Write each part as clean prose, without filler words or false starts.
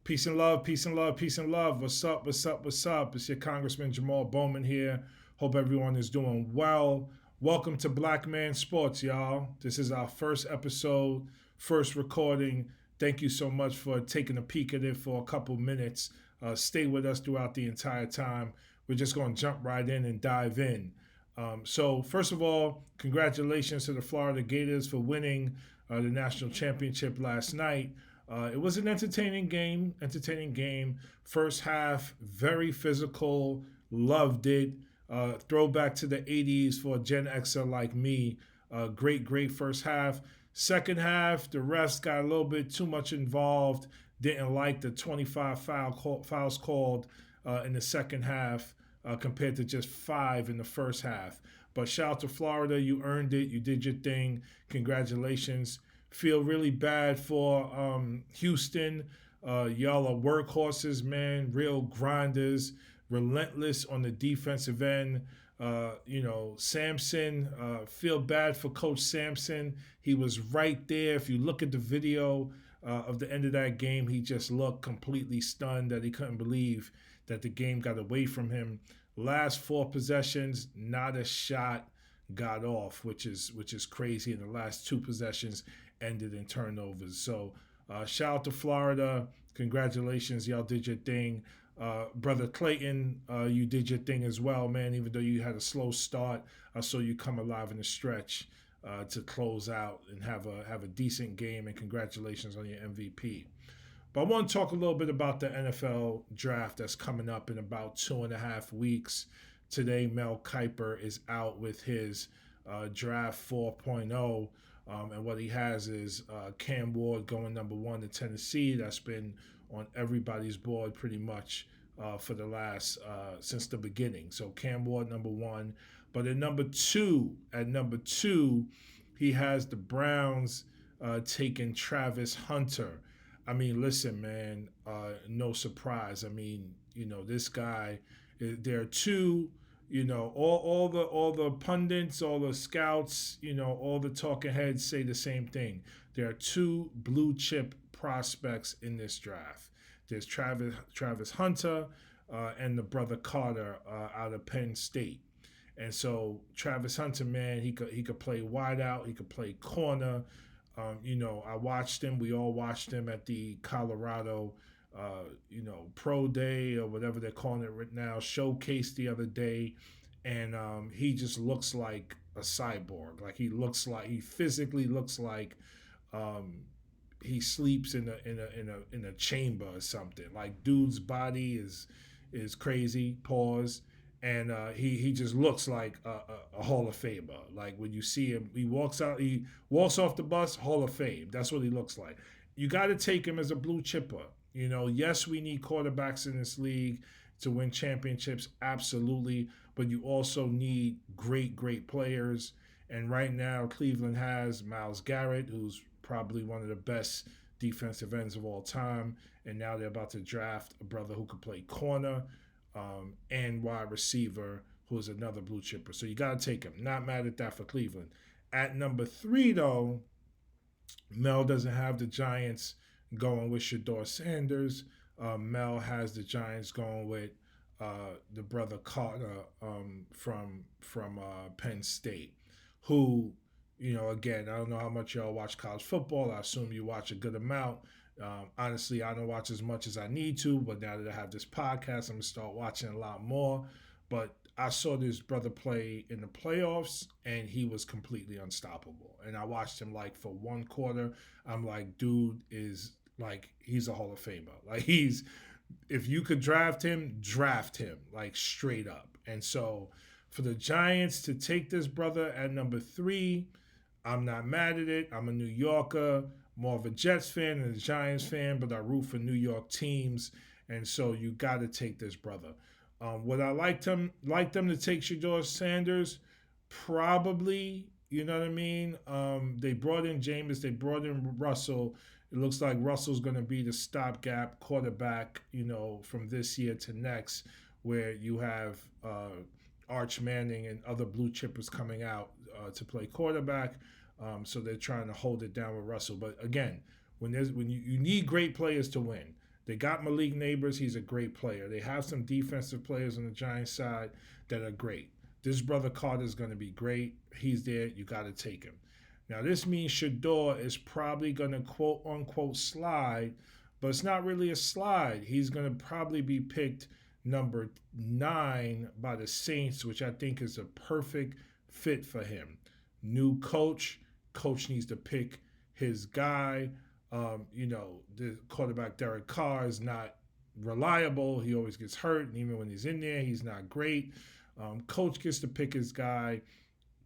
Peace and love, peace and love, peace and love. What's up, what's up, what's up? It's your Congressman Jamal Bowman here. Hope everyone is doing well. Welcome to Black Man Sports, y'all. This is our first episode, first recording. Thank you so much for taking a peek at it for a couple minutes. Stay with us throughout the entire time. We're just going to jump right in and dive in. So, first of all, congratulations to the Florida Gators for winning the national championship last night. It was an entertaining game. Entertaining game. First half, very physical. Loved it. Throwback to the '80s for a Gen Xer like me. Great first half. Second half, the refs got a little bit too much involved. Didn't like the 25 fouls called in the second half compared to just 5 in the first half. But shout out to Florida. You earned it. You did your thing. Congratulations. Feel really bad for Houston. Y'all are workhorses, man. Real grinders, relentless on the defensive end. Sampson. Feel bad for Coach Sampson. He was right there. If you look at the video of the end of that game, he just looked completely stunned that he couldn't believe that the game got away from him. Last 4 possessions, not a shot got off, which is crazy. And the last 2 possessions ended in turnovers. So shout out to Florida. Congratulations. Y'all did your thing. Brother Clayton, you did your thing as well, man. Even though you had a slow start, I saw you come alive in the stretch to close out and have a decent game. And congratulations on your MVP. But I want to talk a little bit about the NFL draft that's coming up in about 2.5 weeks. Today, Mel Kiper is out with his draft 4.0. And what he has is Cam Ward going number 1 to Tennessee. That's been on everybody's board pretty much for the last since the beginning. So Cam Ward number 1, but at number two, he has the Browns taking Travis Hunter. I mean, listen, man, no surprise. I mean, this guy. There are two. All the pundits, all the scouts, all the talking heads say the same thing. There are 2 blue chip prospects in this draft. There's Travis Hunter and the brother Carter out of Penn State. And so Travis Hunter, man, he could play wide out, he could play corner. I watched him. We all watched him at the Colorado pro day or whatever they're calling it right now, showcase the other day, and he just looks like a cyborg. Like he physically looks like he sleeps in a chamber or something. Like dude's body is crazy. Pause. And he just looks like a Hall of Famer. Like when you see him, he walks off the bus, Hall of Fame. That's what he looks like. You got to take him as a blue chipper. Yes, we need quarterbacks in this league to win championships, absolutely. But you also need great players. And right now, Cleveland has Myles Garrett, who's probably one of the best defensive ends of all time. And now they're about to draft a brother who could play corner and wide receiver, who's another blue chipper. So you got to take him. Not mad at that for Cleveland. At number 3, though, Mel doesn't have the Giants going with Shedeur Sanders. Mel has the Giants going with the brother Carter from Penn State, who, again, I don't know how much y'all watch college football. I assume you watch a good amount. Honestly, I don't watch as much as I need to, but now that I have this podcast, I'm going to start watching a lot more. But I saw this brother play in the playoffs, and he was completely unstoppable. And I watched him like for 1 quarter. I'm like, dude is like, he's a Hall of Famer. Like if you could draft him, like straight up. And so for the Giants to take this brother at number 3, I'm not mad at it. I'm a New Yorker, more of a Jets fan than a Giants fan, but I root for New York teams. And so you got to take this brother. Would I like them to take Shedeur Sanders? Probably. You know what I mean? They brought in Jameis. They brought in Russell. It looks like Russell's going to be the stopgap quarterback, from this year to next, where you have Arch Manning and other blue chippers coming out to play quarterback. So they're trying to hold it down with Russell. But again, when you need great players to win, They got Malik Neighbors. He's a great player. They have some defensive players on the Giants side that are great. This brother Carter is going to be great. He's there. You got to take him. Now, this means Shedeur is probably going to quote unquote slide, but it's not really a slide. He's going to probably be picked number 9 by the Saints, which I think is a perfect fit for him. New coach needs to pick his guy. The quarterback Derek Carr is not reliable. He always gets hurt, and even when he's in there, he's not great. Coach gets to pick his guy.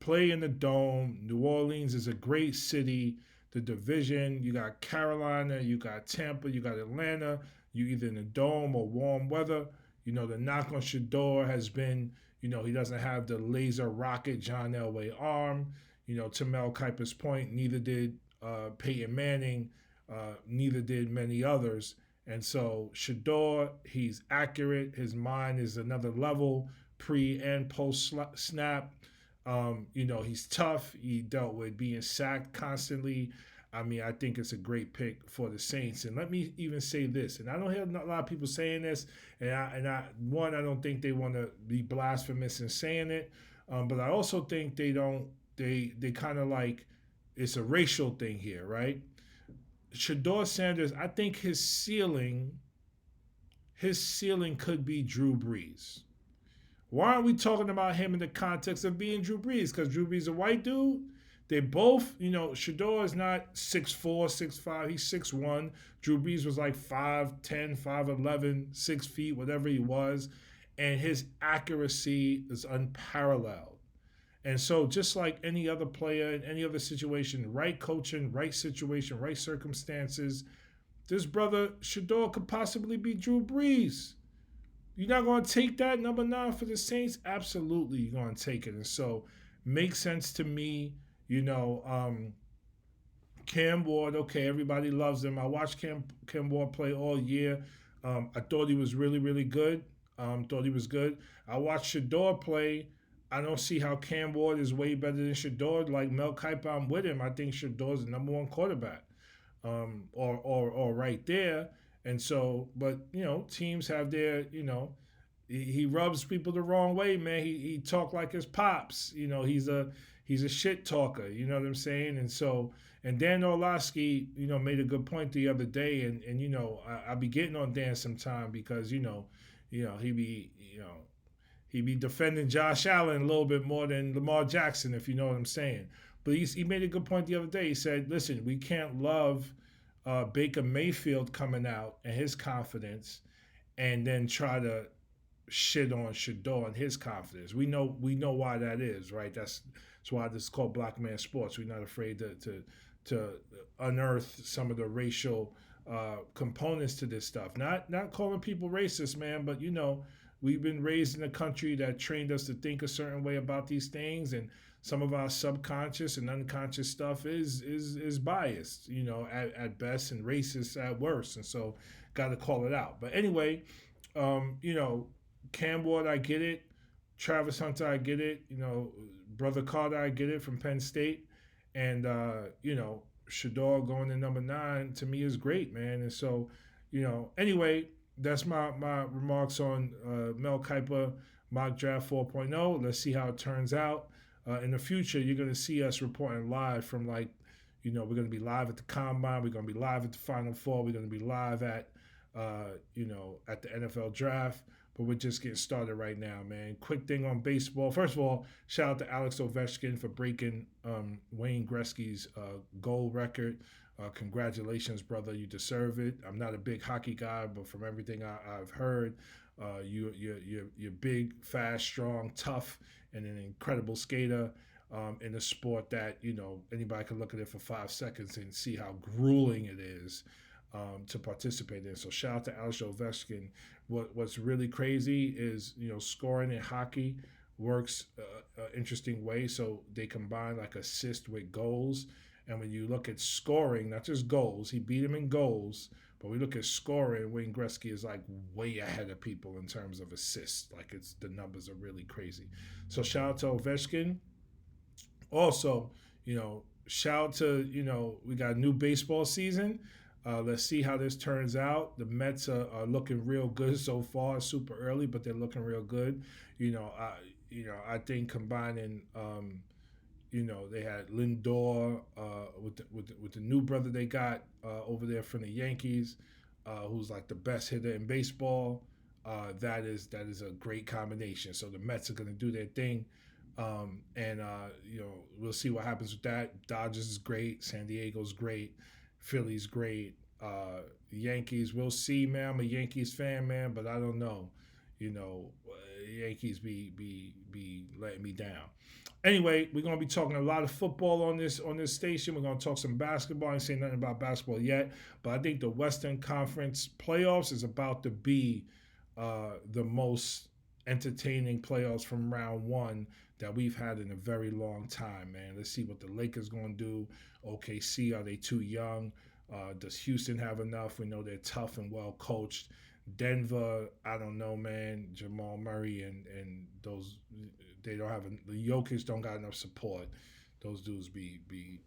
Play in the dome. New Orleans is a great city. The division, you got Carolina, you got Tampa, you got Atlanta. You either in the dome or warm weather. The knock on Shedeur has been, he doesn't have the laser rocket John Elway arm. To Mel Kiper's point, neither did Peyton Manning, neither did many others. And so Shedeur, he's accurate. His mind is another level, pre and post snap. He's tough. He dealt with being sacked constantly. I mean, I think it's a great pick for the Saints. And let me even say this, and I don't hear a lot of people saying this, I don't think they want to be blasphemous in saying it, but I also think they kind of like it's a racial thing here, right? Shedeur Sanders, I think his ceiling could be Drew Brees. Why aren't we talking about him in the context of being Drew Brees? Because Drew Brees is a white dude. They both, Shedeur is not 6'4", 6'5", he's 6'1". Drew Brees was like 5'10", 5'11", 6 feet, whatever he was. And his accuracy is unparalleled. And so just like any other player in any other situation, right coaching, right situation, right circumstances, this brother Shedeur could possibly be Drew Brees. You're not going to take that number 9 for the Saints? Absolutely, you're going to take it. And so makes sense to me. Cam Ward, okay, everybody loves him. I watched Cam Ward play all year. I thought he was really, really good. Thought he was good. I watched Shedeur play. I don't see how Cam Ward is way better than Shedeur. Like Mel Kiper, I'm with him. I think Shedeur's the number 1 quarterback, or right there. And so, but teams have their, he rubs people the wrong way, man. He talk like his pops. He's a shit talker. You know what I'm saying? And so, and Dan Orlovsky, made a good point the other day, and I be getting on Dan sometime because he be defending Josh Allen a little bit more than Lamar Jackson, if you know what I'm saying. But he made a good point the other day. He said, listen, we can't love Baker Mayfield coming out and his confidence and then try to shit on Shedeur and his confidence. We know why that is, right? That's why this is called Black Man Sports. We're not afraid to unearth some of the racial components to this stuff. Not calling people racist, man, but we've been raised in a country that trained us to think a certain way about these things, and some of our subconscious and unconscious stuff is biased, at best, and racist at worst. And so, got to call it out. But anyway, Cam Ward, I get it. Travis Hunter, I get it. Brother Carter, I get it, from Penn State. And Shedeur going to number 9 to me is great, man. And so, anyway, that's my remarks on Mel Kiper Mock Draft 4.0. Let's see how it turns out. In the future, you're going to see us reporting live from we're going to be live at the Combine. We're going to be live at the Final Four. We're going to be live at the NFL Draft. But we're just getting started right now, man. Quick thing on baseball. First of all, shout out to Alex Ovechkin for breaking Wayne Gretzky's goal record. Congratulations, brother. You deserve it. I'm not a big hockey guy, but from everything I've heard, you're big, fast, strong, tough, and an incredible skater in a sport that anybody can look at it for 5 seconds and see how grueling it is to participate in. So shout out to Alex Ovechkin. What's really crazy is scoring in hockey works an interesting way. So they combine like assist with goals. And when you look at scoring, not just goals, he beat him in goals, but we look at scoring, Wayne Gretzky is like way ahead of people in terms of assists. Like the numbers are really crazy. So shout out to Ovechkin. Also, shout out to, we got a new baseball season. Let's see how this turns out. The Mets are looking real good so far. Super early, but they're looking real good. I think combining they had Lindor with the new brother they got over there from the Yankees, who's like the best hitter in baseball. That is a great combination. So the Mets are going to do their thing, and we'll see what happens with that. Dodgers is great, San Diego's great, Philly's great, Yankees. We'll see, man. I'm a Yankees fan, man, but I don't know. Yankees be letting me down. Anyway, we're gonna be talking a lot of football on this station. We're gonna talk some basketball. I ain't saying nothing about basketball yet, but I think the Western Conference playoffs is about to be the most entertaining playoffs from round one that we've had in a very long time, man. Let's see what the Lakers gonna do. OKC, are they too young? Does Houston have enough? We know they're tough and well coached. Denver, I don't know, man. Jamal Murray and those they don't have the Jokic don't got enough support. Those dudes be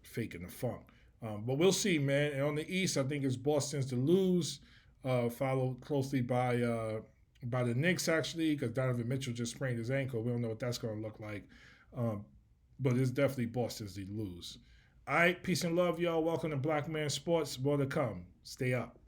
faking the funk. But we'll see, man. And on the East, I think it's Boston's to lose, followed closely by the Knicks actually, because Donovan Mitchell just sprained his ankle. We don't know what that's going to look like, um, but it's definitely Boston's to lose. All right, peace and love, y'all. Welcome to Black Man Sports. More to come. Stay up.